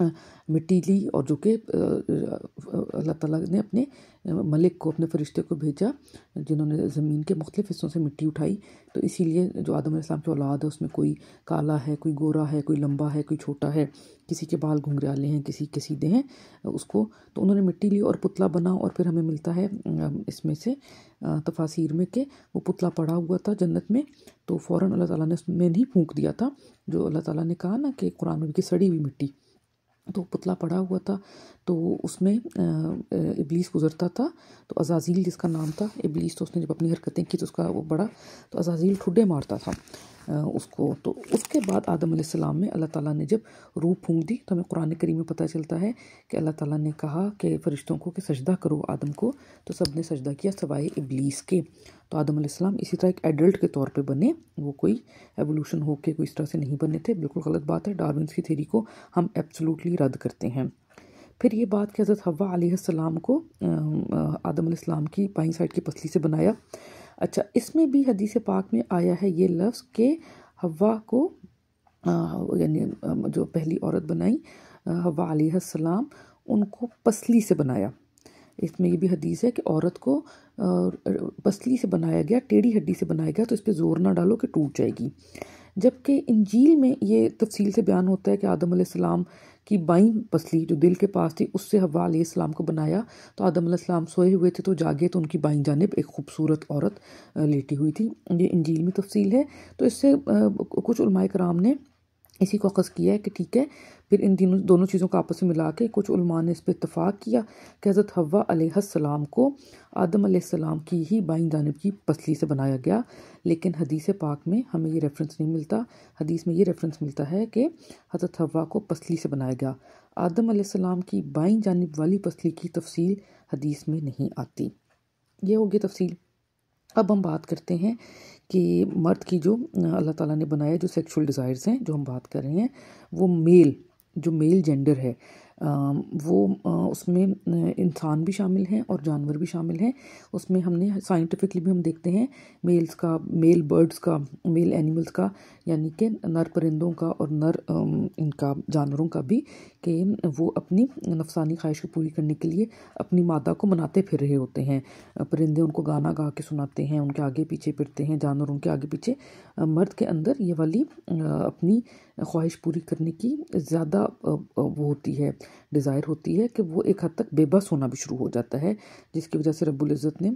مٹی لی اور جو کہ اللہ تعالیٰ نے اپنے ملک کو، اپنے فرشتے کو بھیجا جنہوں نے زمین کے مختلف حصوں سے مٹی اٹھائی. تو اسی لیے جو آدم علیہ السلام کی اولاد ہے اس میں کوئی کالا ہے، کوئی گورا ہے، کوئی لمبا ہے، کوئی چھوٹا ہے، کسی کے بال گھنگریالے ہیں، کسی کے سیدھے ہیں. اس کو تو انہوں نے مٹی لی اور پتلا بنا، اور پھر ہمیں ملتا ہے اس میں سے تفاسیر میں کہ وہ پتلا پڑا ہوا تھا جنت میں، تو فوراً اللہ تعالیٰ نے اس میں نہیں پھونک دیا تھا، جو اللہ تعالیٰ نے کہا نا کہ قرآن میں کہ سڑی ہوئی مٹی، تو پتلا پڑا ہوا تھا. تو اس میں ابلیس گزرتا تھا، تو عزازیل جس کا نام تھا، ابلیس، تو اس نے جب اپنی حرکتیں کی تو اس کا وہ بڑا، تو عزازیل ٹھڈے مارتا تھا اس کو. تو اس کے بعد آدم علیہ السلام میں اللہ تعالیٰ نے جب روح پھونک دی، تو ہمیں قرآن کریم میں پتہ چلتا ہے کہ اللہ تعالیٰ نے کہا کہ فرشتوں کو کہ سجدہ کرو آدم کو، تو سب نے سجدہ کیا سوائے ابلیس کے. تو آدم علیہ السلام اسی طرح ایک ایڈلٹ کے طور پہ بنے، وہ کوئی ایوولوشن ہو کے کوئی اس طرح سے نہیں بنے تھے. بالکل غلط بات ہے، ڈارونس کی تھیوری کو ہم ایبسولوٹلی رد کرتے ہیں. پھر یہ بات کہ حضرت حوا علیہ السلام کو آدم علیہ السلام کی بائیں سائڈ کی پسلی سے بنایا. اچھا، اس میں بھی حدیث پاک میں آیا ہے یہ لفظ کہ حوا کو یعنی جو پہلی عورت بنائی حوا علیہ السلام، ان کو پسلی سے بنایا. اس میں یہ بھی حدیث ہے کہ عورت کو پسلی سے بنایا گیا، ٹیڑھی ہڈی سے بنایا گیا، تو اس پہ زور نہ ڈالو کہ ٹوٹ جائے گی. جبکہ انجیل میں یہ تفصیل سے بیان ہوتا ہے کہ آدم علیہ السلام کی بائیں پسلی جو دل کے پاس تھی اس سے حوا علیہ السلام کو بنایا. تو آدم علیہ السلام سوئے ہوئے تھے، تو جاگے تو ان کی بائیں جانب ایک خوبصورت عورت لیٹی ہوئی تھی. یہ انجیل میں تفصیل ہے. تو اس سے کچھ علماء کرام نے اسی کو اخذ کیا ہے کہ ٹھیک ہے. پھر ان دونوں چیزوں کو آپس میں ملا کے کچھ علماء نے اس پہ اتفاق کیا کہ حضرت حوا علیہ السلام کو آدم علیہ السلام کی ہی بائیں جانب کی پسلی سے بنایا گیا. لیکن حدیث پاک میں ہمیں یہ ریفرنس نہیں ملتا. حدیث میں یہ ریفرنس ملتا ہے کہ حضرت حوا کو پسلی سے بنایا گیا. آدم علیہ السلام کی بائیں جانب والی پسلی کی تفصیل حدیث میں نہیں آتی. یہ ہوگی تفصیل. اب ہم بات کرتے ہیں کہ مرد کی جو اللہ تعالیٰ نے بنایا جو سیکشول ڈیزائرز ہیں جو ہم بات کر رہے ہیں، وہ جو میل جینڈر ہے وہ اس میں انسان بھی شامل ہیں اور جانور بھی شامل ہیں. اس میں ہم نے سائنٹیفکلی بھی ہم دیکھتے ہیں میلز کا، میل برڈز کا، میل اینیملز کا، یعنی کہ نر پرندوں کا اور نر ان کا جانوروں کا بھی، کہ وہ اپنی نفسانی خواہش کو پوری کرنے کے لیے اپنی مادہ کو مناتے پھر رہے ہوتے ہیں. پرندے ان کو گانا گا کے سناتے ہیں، ان کے آگے پیچھے پھرتے ہیں، جانور ان کے آگے پیچھے. مرد کے اندر یہ والی اپنی خواہش پوری کرنے کی زیادہ وہ ہوتی ہے، ڈیزائر ہوتی ہے کہ وہ ایک حد تک بے بس ہونا بھی شروع ہو جاتا ہے، جس کی وجہ سے رب العزت نے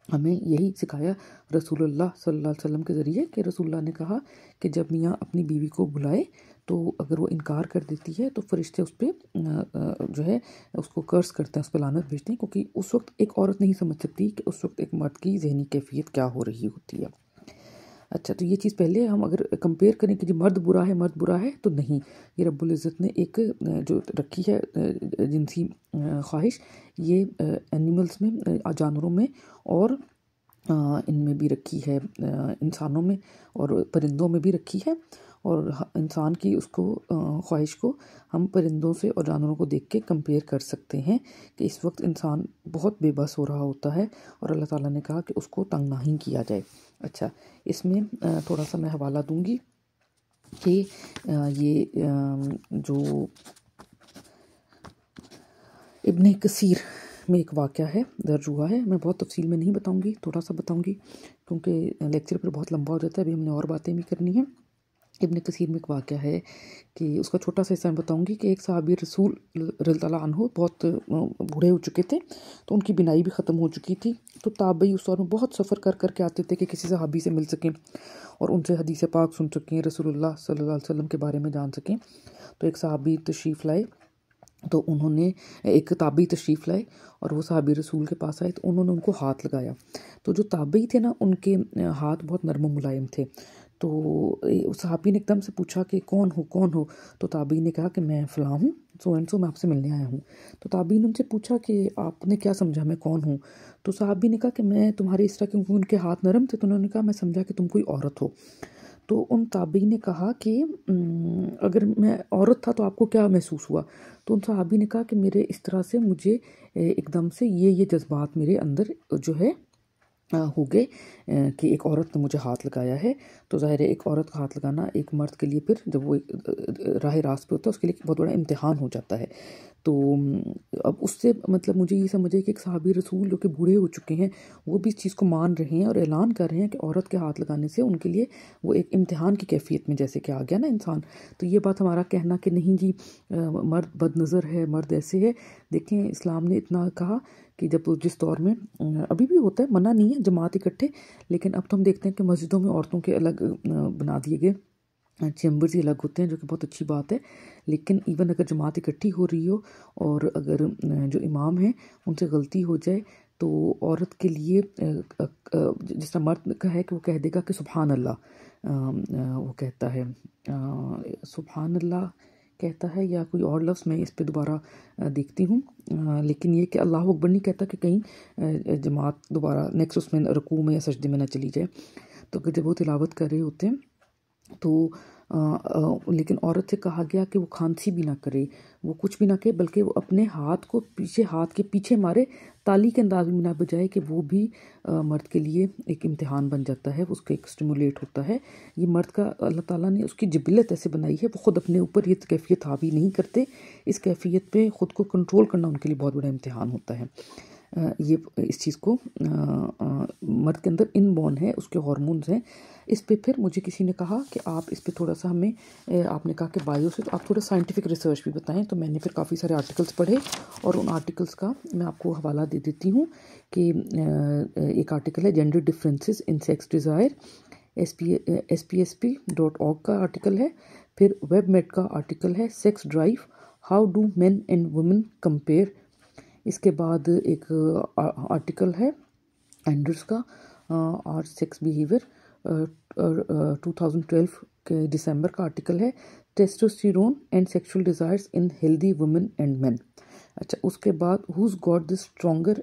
ہمیں یہی سکھایا رسول اللہ صلی اللہ علیہ وسلم کے ذریعے، کہ رسول اللہ نے کہا کہ جب میاں اپنی بیوی کو بلائے تو اگر وہ انکار کر دیتی ہے تو فرشتے اس پہ جو ہے اس کو کرس کرتے ہیں، اس پہ لعنت بھیجتے ہیں، کیونکہ اس وقت ایک عورت نہیں سمجھ سکتی کہ اس وقت ایک مرد کی ذہنی کیفیت کیا ہو رہی ہوتی ہے. اچھا، تو یہ چیز پہلے ہم اگر کمپیئر کریں کہ جی مرد برا ہے تو نہیں، یہ رب العزت نے ایک جو رکھی ہے جنسی خواہش، یہ اینیملز میں، جانوروں میں اور ان میں بھی رکھی ہے، انسانوں میں اور پرندوں میں بھی رکھی ہے. اور انسان کی اس کو خواہش کو ہم پرندوں سے اور جانوروں کو دیکھ کے کمپیئر کر سکتے ہیں کہ اس وقت انسان بہت بے بس ہو رہا ہوتا ہے اور اللہ تعالیٰ نے کہا کہ اس کو تنگ نہ ہی کیا جائے. اچھا، اس میں تھوڑا سا میں حوالہ دوں گی کہ یہ جو ابن کثیر میں ایک واقعہ ہے درج ہوا ہے. میں بہت تفصیل میں نہیں بتاؤں گی، تھوڑا سا بتاؤں گی کیونکہ لیکچر پر بہت لمبا ہو جاتا ہے. ابھی ہم نے اور باتیں بھی کرنی ہیں. ابن کثیر میں ایک واقعہ ہے کہ اس کا چھوٹا سا حصہ میں بتاؤں گی کہ ایک صحابی رسول رضی اللہ عنہ بہت بوڑھے ہو چکے تھے، تو ان کی بینائی بھی ختم ہو چکی تھی. تو تابعی اس دور میں بہت سفر کر کر کے آتے تھے کہ کسی صحابی سے مل سکیں اور ان سے حدیث پاک سن سکیں، رسول اللہ صلی اللہ علیہ وسلم کے بارے میں جان سکیں. تو ایک صحابی تشریف لائے، تو انہوں نے ایک تابعی تشریف لائے اور وہ صحابی رسول کے پاس آئے، تو انہوں نے ان کو ہاتھ لگایا. تو جو تابعی تھے نا، ان کے ہاتھ بہت نرم و ملائم تھے. تو صحابی نے ایک دم سے پوچھا کہ کون ہو؟ تو تابعی نے کہا کہ میں فلاں ہوں، سو اینڈ سو، میں آپ سے ملنے آیا ہوں. تو تابعی نے ان سے پوچھا کہ آپ نے کیا سمجھا میں کون ہوں؟ تو صحابی نے کہا کہ میں تمہارے اس طرح، کیونکہ ان کے ہاتھ نرم تھے تو انہوں نے کہا میں سمجھا کہ تم کوئی عورت ہو. تو ان تابعی نے کہا کہ اگر میں عورت تھا تو آپ کو کیا محسوس ہوا؟ تو ان صحابی نے کہا کہ میرے اس طرح سے مجھے ایک دم سے یہ جذبات میرے اندر جو ہے ہو گئے کہ ایک عورت نے مجھے ہاتھ لگایا ہے. تو ظاہر ہے ایک عورت کا ہاتھ لگانا ایک مرد کے لیے پھر جب وہ راہ راست پہ ہوتا ہے اس کے لیے بہت بڑا امتحان ہو جاتا ہے. تو اب اس سے مطلب مجھے یہ سمجھے کہ ایک صحابی رسول جو کہ بوڑھے ہو چکے ہیں وہ بھی اس چیز کو مان رہے ہیں اور اعلان کر رہے ہیں کہ عورت کے ہاتھ لگانے سے ان کے لیے وہ ایک امتحان کی کیفیت میں جیسے کہ آ گیا نا انسان. تو یہ بات ہمارا کہنا کہ نہیں جی مرد بد نظر ہے، مرد ایسے ہے، دیکھیں اسلام نے اتنا کہا کہ جب جس دور میں ابھی بھی ہوتا ہے، منع نہیں ہے جماعت اکٹھے، لیکن اب تو ہم دیکھتے ہیں کہ مسجدوں میں عورتوں کے الگ بنا دیے گئے چیمبرز ہی الگ ہوتے ہیں، جو کہ بہت اچھی بات ہے. لیکن ایون اگر جماعت اکٹھی ہو رہی ہو اور اگر جو امام ہیں ان سے غلطی ہو جائے تو عورت کے لیے جس طرح مرد کا ہے کہ وہ کہہ دے گا کہ سبحان اللہ، وہ کہتا ہے سبحان اللہ کہتا ہے یا کوئی اور لفظ، میں اس پہ دوبارہ دیکھتی ہوں، لیکن یہ کہ اللہ اکبر نہیں کہتا کہ کہیں جماعت دوبارہ نیکسٹ اس میں رکوع میں یا سجدے میں نہ چلی جائے. تو جب وہ تلاوت کر رہے ہوتے ہیں تو لیکن عورت سے کہا گیا کہ وہ کھانسی بھی نہ کرے، وہ کچھ بھی نہ کرے، بلکہ وہ اپنے ہاتھ کو پیچھے، ہاتھ کے پیچھے مارے، تالی کے انداز میں نہ بجائے، کہ وہ بھی مرد کے لیے ایک امتحان بن جاتا ہے، اس کا ایک اسٹیمولیٹ ہوتا ہے. یہ مرد کا اللہ تعالیٰ نے اس کی جبلت ایسے بنائی ہے، وہ خود اپنے اوپر یہ کیفیت حاوی نہیں کرتے، اس کیفیت پہ خود کو کنٹرول کرنا ان کے لیے بہت بڑا امتحان ہوتا ہے. یہ اس چیز کو مرد کے اندر ان بورن ہے، اس کے ہارمونز ہیں. اس پہ پھر مجھے کسی نے کہا کہ آپ اس پہ تھوڑا سا ہمیں، آپ نے کہا کہ بائیو سے تو آپ تھوڑا سائنٹیفک ریسرچ بھی بتائیں. تو میں نے پھر کافی سارے آرٹیکلس پڑھے اور ان آرٹیکلس کا میں آپ کو حوالہ دے دیتی ہوں کہ ایک آرٹیکل ہے gender differences in sex desire, SPSP.org کا آرٹیکل ہے. پھر ویب میٹ کا آرٹیکل ہے sex drive, how do men and women compare. اس کے بعد ایک آرٹیکل ہے اینڈرس کا اور سیکس بیہیویئر، 2012 کے دسمبر کا آرٹیکل ہے testosterone and sexual desires in healthy women and men. اچھا، اس کے بعد who's got the stronger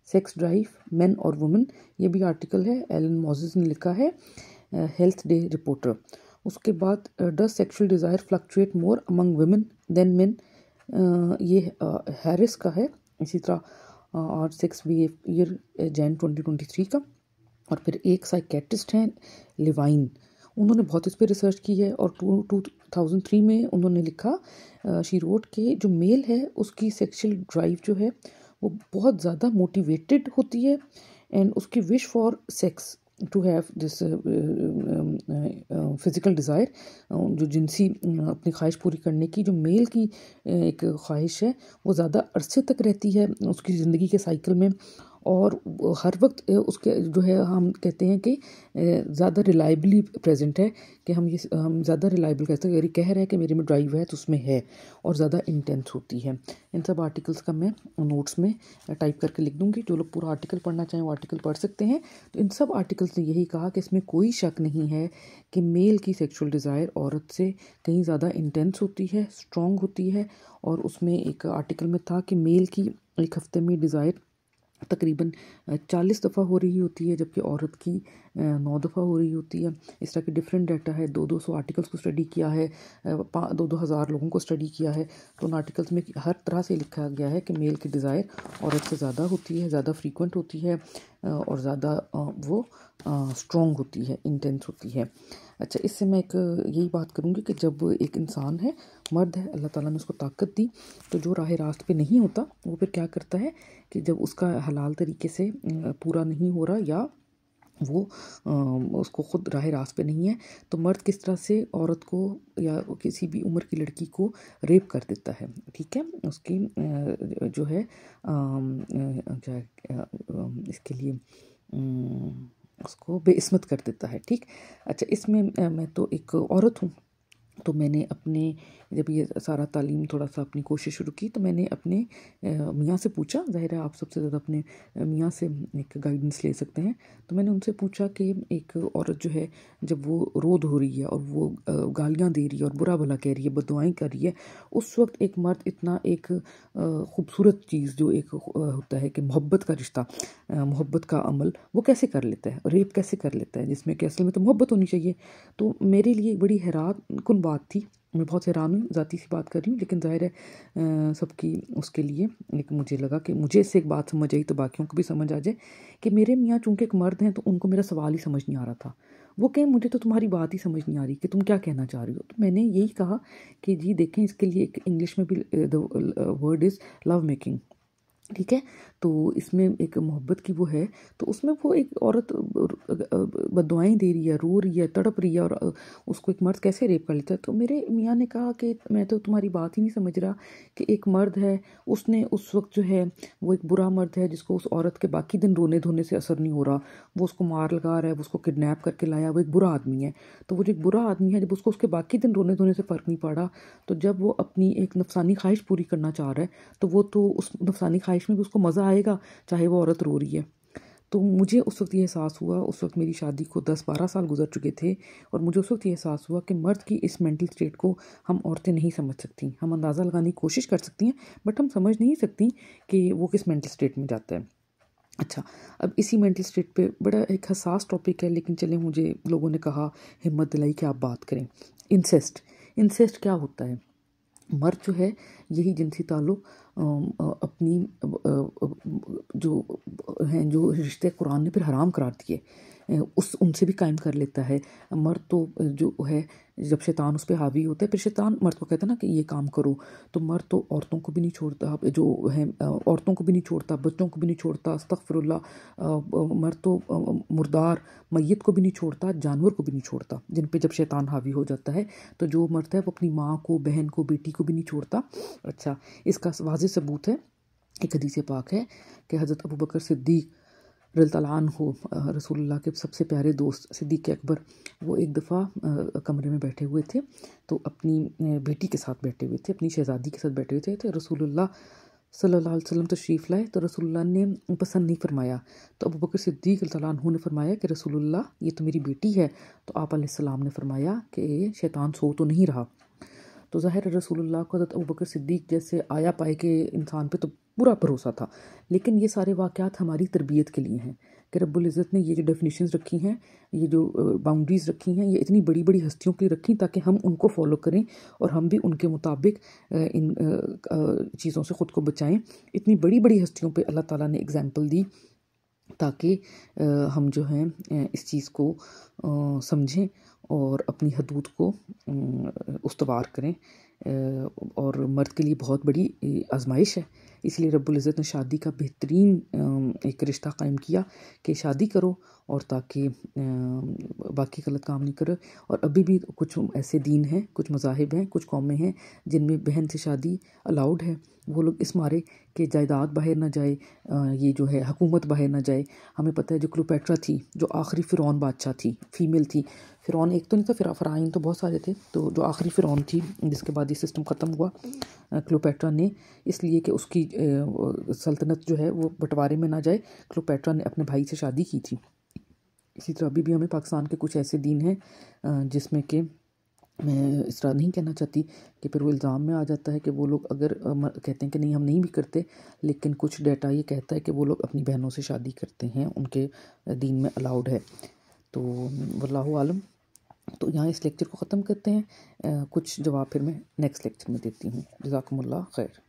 sex drive men اور وومن، یہ بھی آرٹیکل ہے ایلن موزز نے لکھا ہے، ہیلتھ ڈے رپورٹر. اس کے بعد does sexual desire fluctuate more among women than men, یہ ہیرس کا ہے. اسی طرح اور سیکس بیہیویئر جین 2023 کا. اور پھر ایک سائیکیٹرسٹ ہیں لیوائن، انہوں نے بہت اس پہ ریسرچ کی ہے اور 2003 میں انہوں نے لکھا شی روٹ کہ جو میل ہے اس کی سیکشل ڈرائیو جو ہے وہ بہت زیادہ موٹیویٹڈ ہوتی ہے، اینڈ اس کی wish for sex to have this physical desire, جو جنسی اپنی خواہش پوری کرنے کی جو میل کی ایک خواہش ہے وہ زیادہ عرصے تک رہتی ہے اس کی زندگی کے سائیکل میں، اور ہر وقت اس کے جو ہے ہم کہتے ہیں کہ زیادہ ریلائبلی پریزنٹ ہے، کہ ہم زیادہ ریلائبل کہتے ہیں، کہہ رہے ہیں کہ میرے میں ڈرائیو ہے تو اس میں ہے، اور زیادہ انٹینس ہوتی ہے. ان سب آرٹیکلس کا میں نوٹس میں ٹائپ کر کے لکھ دوں گی، جو لوگ پورا آرٹیکل پڑھنا چاہیں وہ آرٹیکل پڑھ سکتے ہیں. تو ان سب آرٹیکلس نے یہی کہا کہ اس میں کوئی شک نہیں ہے کہ میل کی سیکشول ڈیزائر عورت سے کہیں زیادہ انٹینس ہوتی ہے، اسٹرانگ ہوتی ہے. اور اس میں ایک آرٹیکل میں تھا کہ میل کی ایک ہفتے میں ڈیزائر تقریباً 40 دفعہ ہو رہی ہوتی ہے، جبکہ عورت کی 9 دفعہ ہو رہی ہوتی ہے. اس طرح کے ڈفرینٹ ڈیٹا ہے، 200 آرٹیکلس کو اسٹڈی کیا ہے، 2,000 لوگوں کو اسٹڈی کیا ہے. تو ان آرٹیکلس میں ہر طرح سے لکھا گیا ہے کہ میل کی ڈیزائر عورت سے زیادہ ہوتی ہے، زیادہ فریکوینٹ ہوتی ہے، اور زیادہ وہ اسٹرانگ ہوتی ہے، انٹینس ہوتی ہے. اچھا، اس سے میں ایک یہی بات کروں گی کہ جب ایک انسان ہے، مرد ہے، اللہ تعالیٰ نے اس کو طاقت دی، تو جو راہ راست پہ نہیں ہوتا وہ پھر کیا کرتا ہے کہ جب اس کا حلال طریقے سے پورا نہیں ہو رہا یا وہ اس کو خود راہ راست پہ نہیں ہے، تو مرد کس طرح سے عورت کو یا کسی بھی عمر کی لڑکی کو ریپ کر دیتا ہے. ٹھیک ہے، اس کی جو ہے اس کے لیے اس کو بے عصمت کر دیتا ہے. ٹھیک. اچھا، اس میں میں تو ایک عورت ہوں، تو میں نے اپنے جب یہ سارا تعلیم تھوڑا سا اپنی کوشش شروع کی تو میں نے اپنے میاں سے پوچھا، ظاہر ہے آپ سب سے زیادہ اپنے میاں سے ایک گائیڈنس لے سکتے ہیں. تو میں نے ان سے پوچھا کہ ایک عورت جو ہے جب وہ رو دھو رہی ہے اور وہ گالیاں دے رہی ہے اور برا بھلا کہہ رہی ہے، بددعائیں کر رہی ہے، اس وقت ایک مرد اتنا ایک خوبصورت چیز جو ایک ہوتا ہے کہ محبت کا رشتہ، محبت کا عمل، وہ کیسے کر لیتا ہے، ریپ کیسے کر لیتا ہے، جس میں کہ اصل میں تو محبت ہونی چاہیے. تو میرے لیے بڑی حیران کن بات تھی میں بہت حیران ہوں، ذاتی سی بات کر رہی ہوں، لیکن ظاہر ہے سب کی اس کے لیے ایک مجھے لگا کہ مجھے اس سے ایک بات سمجھ آئی تو باقیوں کو بھی سمجھ آ جائے کہ میرے میاں چونکہ ایک مرد ہیں تو ان کو میرا سوال ہی سمجھ نہیں آ رہا تھا. وہ کہیں مجھے تو تمہاری بات ہی سمجھ نہیں آ رہی کہ تم کیا کہنا چاہ رہی ہو. تو میں نے یہی کہا کہ جی دیکھیں اس کے لیے ایک انگلش میں بھی ورڈ از لو میکنگ، ٹھیک ہے. تو اس میں ایک محبت کی وہ ہے، تو اس میں وہ ایک عورت بددعائیں دے رہی ہے، رو رہی ہے، تڑپ رہی ہے، اور اس کو ایک مرد کیسے ریپ کر لیتا ہے. تو میرے میاں نے کہا کہ میں تو تمہاری بات ہی نہیں سمجھ رہا کہ ایک مرد ہے، اس نے اس وقت جو ہے وہ ایک برا مرد ہے جس کو اس عورت کے باقی دن رونے دھونے سے اثر نہیں ہو رہا، وہ اس کو مار لگا رہا ہے، وہ اس کو کڈنیپ کر کے لایا، وہ ایک برا آدمی ہے. تو وہ جو ایک برا آدمی ہے، جب اس کو اس کے باقی دن رونے دھونے سے فرق نہیں پڑا، تو جب وہ اپنی ایک نفسانی خواہش پوری کرنا چاہ رہا ہے تو وہ تو اس نفسانی خواہش میں بھی اس کو مزہ آئے گا چاہے وہ عورت رو رہی ہے. تو مجھے اس وقت یہ احساس ہوا، اس وقت میری شادی کو 10-12 سال گزر چکے تھے، اور مجھے اس وقت یہ احساس ہوا کہ مرد کی اس مینٹل سٹیٹ کو ہم عورتیں نہیں سمجھ سکتی. ہم اندازہ لگانے کی کوشش کر سکتی ہیں بٹ ہم سمجھ نہیں سکتی کہ وہ کس مینٹل سٹیٹ میں جاتا ہے. اچھا، اب اسی مینٹل سٹیٹ پہ بڑا ایک حساس ٹاپک ہے، لیکن چلیں مجھے لوگوں نے کہا، ہمت دلائی کہ آپ بات کریں. انسیسٹ کیا ہوتا ہے؟ مرد جو ہے یہی جنسی تعلق اپنی جو ہیں جو رشتے قرآن نے پھر حرام قرار دیے ان سے بھی قائم کر لیتا ہے. مرد تو جو ہے جب شیطان اس پہ حاوی ہوتا ہے، پھر شیطان مرد کو کہتا ہے نا کہ یہ کام کرو، تو مرد تو عورتوں کو بھی نہیں چھوڑتا، جو ہے عورتوں کو بھی نہیں چھوڑتا، بچوں کو بھی نہیں چھوڑتا، استغفر اللہ، مرد تو مردار میت کو بھی نہیں چھوڑتا، جانور کو بھی نہیں چھوڑتا جن پہ جب شیطان حاوی ہو جاتا ہے. تو جو مرد ہے وہ اپنی ماں کو، بہن کو، بیٹی کو بھی نہیں چھوڑتا. اچھا، اس کا واضح ثبوت ہے، ایک حدیث پاک ہے کہ حضرت ابوبکر صدیق رضی اللہ عنہ، رسول اللہ کے سب سے پیارے دوست صدیق اکبر، وہ ایک دفعہ کمرے میں بیٹھے ہوئے تھے، تو اپنی بیٹی کے ساتھ بیٹھے ہوئے تھے، اپنی شہزادی کے ساتھ بیٹھے ہوئے تھے. تو رسول اللہ صلی اللہ علیہ وسلم تشریف لائے تو رسول اللہ نے پسند نہیں فرمایا. تو ابوبکر صدیق رضی اللہ عنہ نے فرمایا کہ رسول اللہ یہ تو میری بیٹی ہے. تو آپ علیہ السلام نے فرمایا کہ شیطان سو تو نہیں رہا. تو ظاہر رسول اللہ کو حضرت ابوبکر صدیق جیسے آیا پائے کے انسان پہ تو پورا بھروسہ تھا، لیکن یہ سارے واقعات ہماری تربیت کے لیے ہیں کہ رب العزت نے یہ جو ڈیفینیشنز رکھی ہیں، یہ جو باؤنڈریز رکھی ہیں، یہ اتنی بڑی بڑی ہستیوں کے لیے رکھی تاکہ ہم ان کو فالو کریں اور ہم بھی ان کے مطابق ان چیزوں سے خود کو بچائیں. اتنی بڑی بڑی ہستیوں پہ اللہ تعالیٰ نے اگزامپل دی تاکہ ہم جو ہیں اس چیز کو سمجھیں اور اپنی حدود کو استوار کریں. اور مرد کے لیے بہت بڑی آزمائش ہے، اس لیے رب العزت نے شادی کا بہترین ایک رشتہ قائم کیا کہ شادی کرو اور تاکہ باقی غلط کام نہیں کرو. اور ابھی بھی کچھ ایسے دین ہیں، کچھ مذاہب ہیں، کچھ قومیں ہیں جن میں بہن سے شادی الاؤڈ ہے. وہ لوگ اس مارے کہ جائیداد باہر نہ جائے، یہ جو ہے حکومت باہر نہ جائے. ہمیں پتہ ہے جو کلیوپیٹرا تھی، جو آخری فرعون بادشاہ تھی، فیمیل تھی. فرعون ایک تو نہیں تھا، فرعون تو بہت سارے تھے، تو جو آخری فرعون تھی جس کے بعد یہ سسٹم ختم ہوا کلیوپیٹرا نے، اس لیے کہ اس کی سلطنت جو ہے وہ بٹوارے میں نہ جائے، کلیوپیٹرا نے اپنے بھائی سے شادی کی تھی. اسی طرح ابھی بھی ہمیں پاکستان کے کچھ ایسے دین ہیں جس میں کہ میں اس طرح نہیں کہنا چاہتی کہ پھر وہ الزام میں آ جاتا ہے کہ وہ لوگ اگر کہتے ہیں کہ نہیں ہم نہیں بھی کرتے، لیکن کچھ ڈیٹا یہ کہتا ہے کہ وہ لوگ اپنی بہنوں سے شادی کرتے ہیں، ان کے دین میں الاؤڈ ہے. تو واللہ عالم. تو یہاں اس لیکچر کو ختم کرتے ہیں، کچھ جواب پھر میں نیکسٹ لیکچر میں دیتی ہوں. جزاکم اللہ خیر.